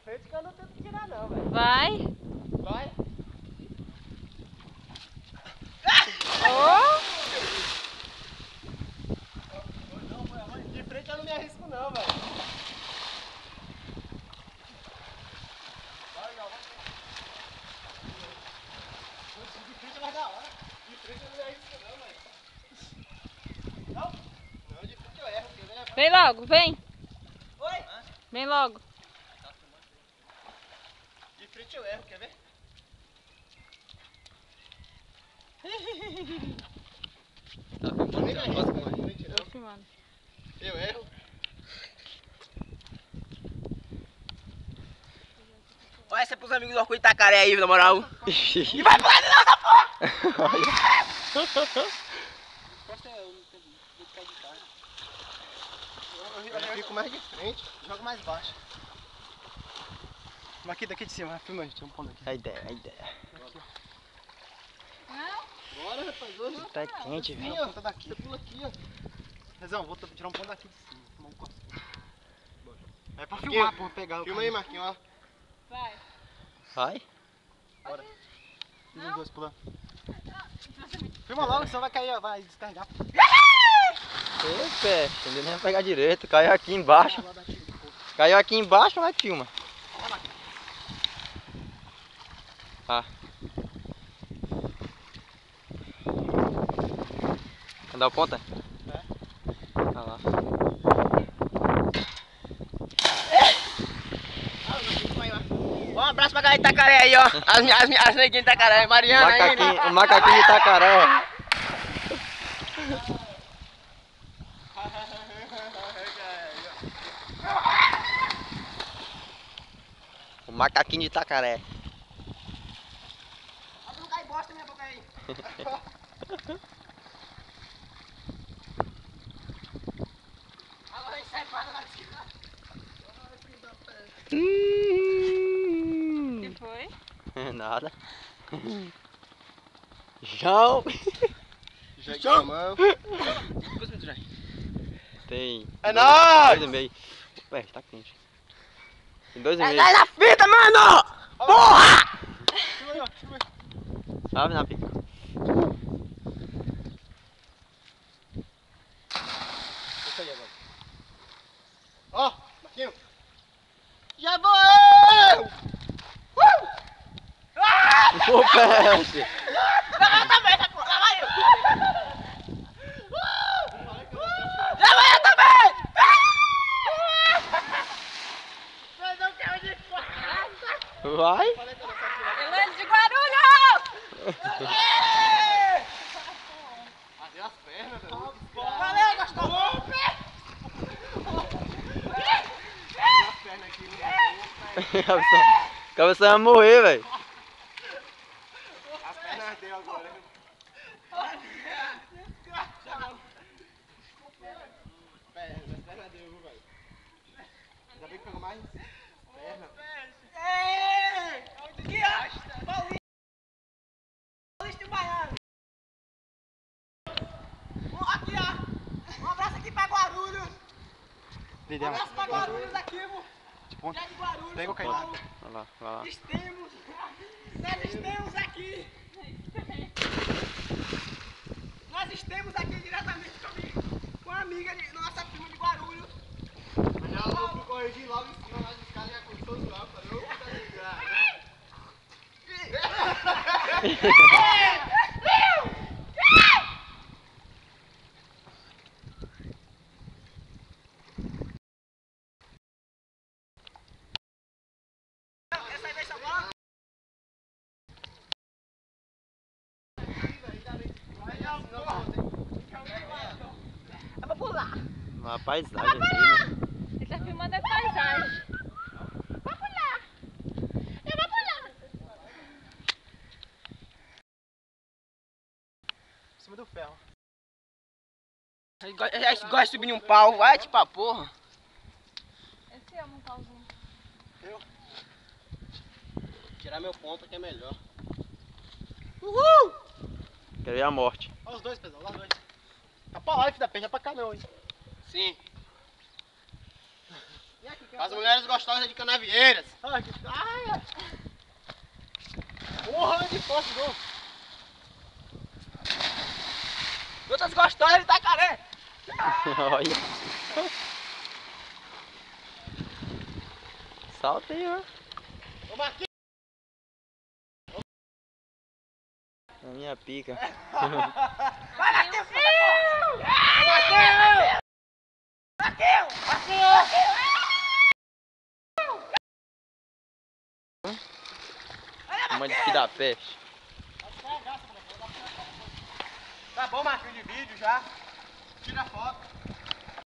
frente que eu não tento tirar não, velho. Vai. Vai. Oh. De frente eu não me arrisco não, velho. Vai, vai. De frente é mais da hora. De frente eu não me arrisco não, velho. Não? Não, de frente eu erro. Vem logo, vem. Oi? Vem logo. De frente eu erro, quer ver? Tá filmando, já posso comer. Tô filmando. Eu erro. Olha essa é pros amigos do Orkut Itacaré aí, na moral. E vai pular de nossa porra! Eu fico mais de frente, jogo mais baixo. Mas aqui daqui de cima, filma a gente, um ponto aqui. A ideia, a ideia. Bora, rapaz, hoje Tá quente, assim, velho. ó, tá daqui, você pula aqui, ó. Rezão, vou tirar um ponto daqui de cima. Tomar um copo. É pra filmar, pô, pegar o filma aí, Marquinhos, ó. Vai. Vai? Bora. E os dois pulando. Filma logo, senão vai cair, ó, vai descarregar. Ô, pé, entendeu? Nem vai pegar direito. Caiu aqui embaixo. Caiu aqui embaixo, mas filma. Ah. Quer dar o ponta? É. Olha lá. Um abraço pra galera de Itacaré aí, ó. As neguinhas de Itacaré, Mariana aí. O macaquinho de Itacaré. O macaquinho de Itacaré. Não cai bosta minha boca aí. Agora a gente sai para lá de cima. O que foi? Nada. João. Já de mão. Tem. É nóis! 2,5. Ué, tá quente. Tem 2,5. Sai da fita, mano! Porra! Filma aí, ó, filma aí. Sabe na pica. Isso aí agora. Ó, Marquinhos. Já vou eu! Ô, peste! Leva também, essa porra, leva eu! Leva eu também! Mas não quero de fora! Vai? Elane de Guarulhos! Cadê as pernas, velho? Valeu, gostou? As pernas aqui, né? A cabeça vai morrer, velho. As pernas deu agora. As pernas deu, viu, velho? Ainda bem que pegou mais perna. Que acha? Paulista e Baiano. Aqui, ó. Um abraço aqui pra Guarulhos. Um abraço pra Guarulhos aqui, vô. De ponta. Já de Guarulhos. Pega o São Caetano. Paulo. Olha lá, olha lá. Nós estamos aqui. Nós estamos aqui diretamente com uma amiga de nossa prima de Guarulhos. Mas já eu fui corrigir logo em cima, mas os caras já começou a zoar. Falei, ô, tá ligado. Essa aí vai salvar. Eu vou pular. Uma paisagem aqui, né? Ele tá filmando a paisagem. Vou pular. Eu vou pular. Em cima do ferro. A gente gosta de subir em um pau, vai tipo a porra. Esse é um pauzinho. Tirar meu ponto que é melhor. Uhul! Quero ver a morte. Olha os dois, pessoal, olha os dois. Tá pra lá, filho da peixe, é pra cá não, hein? Sim. E aqui, As mulheres gostosas de Canavieiras. Ai, que... Ai, porra de forte, não. Outras gostosas de Itacaré. Olha. Salta aí, ó. Ô, Marquinhos. Na minha pica. Vai, Marquinhos! Marquinhos! Marquinhos! Marquinhos! Uma de que dá peste. Tá bom, Marquinhos, de vídeo já. Tira a foto.